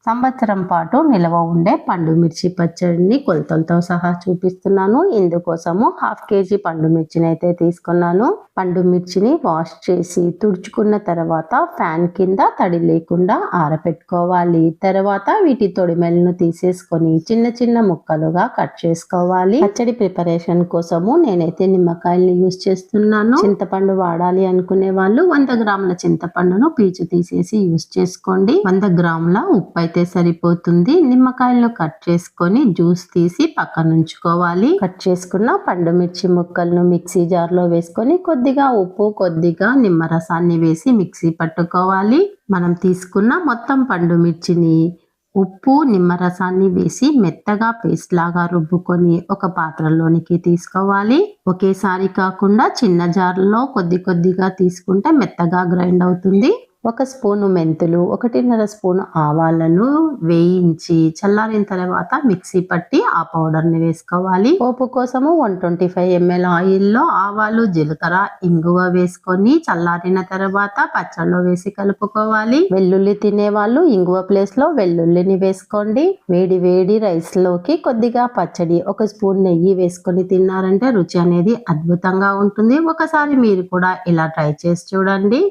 సంవత్సరం పాటు నిల్వ ఉండే పండు మిర్చి పచ్చడిని కొలతలతో సహా చూపిస్తున్నాను. ఇందుకోసము 1/2 kg పండు మిర్చిని అయితే తీసుకున్నాను. పండు మిర్చిని వాష్ చేసి తుడుచుకున్న తర్వాత ఫ్యాన్ కింద తడి లేకుండా ఆరబెట్టుకోవాలి. తర్వాత వీటి తొడిమెలను తీసేసుకొని చిన్న చిన్న ముక్కలుగా కట్ చేసుకోవాలి. పచ్చడి ప్రిపరేషన్ కోసము నేనైతే నిమ్మకాయల్ని యూస్ చేస్తున్నాను. చింతపండు వాడాలి అనుకునే వాళ్ళు 100 గ్రాముల చింతపండును పీచు తీసేసి యూస్ చేసుకోండి. 100 గ్రాముల ఉప్పు అయితే సరిపోతుంది. నిమ్మకాయలను కట్ చేసుకొని జ్యూస్ తీసి పక్కన ఉంచుకోవాలి. కట్ చేసుకున్న పండు మిర్చి ముక్కలను మిక్సీ జార్ లో వేసుకొని కొద్దిగా ఉప్పు కొద్దిగా నిమ్మరసాన్ని వేసి మిక్సీ పట్టుకోవాలి. మనం తీసుకున్న మొత్తం పండు మిర్చిని ఉప్పు నిమ్మరసాన్ని వేసి మెత్తగా పేస్ట్ లాగా రుబ్బుకొని ఒక పాత్రలోనికి తీసుకోవాలి. ఒకేసారి కాకుండా చిన్న జార్లో కొద్ది కొద్దిగా తీసుకుంటే మెత్తగా గ్రైండ్ అవుతుంది. 1 స్పూను మెంతులు 1.5 స్పూను ఆవాలను వేయించి చల్లారిన తర్వాత మిక్సీ పట్టి ఆ పౌడర్ని వేసుకోవాలి. పోపు కోసము 125 ml ఆయిల్లో ఆవాలు జీలకర్ర ఇంగువ వేసుకొని చల్లారిన తర్వాత పచ్చళ్ళలో వేసి కలుపుకోవాలి. వెల్లుల్లి తినే వాళ్ళు ఇంగువ ప్లేస్ లో వెల్లుల్లిని వేసుకోండి. వేడి వేడి రైస్ లోకి కొద్దిగా పచ్చడి 1 స్పూన్ నెయ్యి వేసుకొని తిన్నారంటే రుచి అనేది అద్భుతంగా ఉంటుంది. ఒకసారి మీరు కూడా ఇలా ట్రై చేసి చూడండి.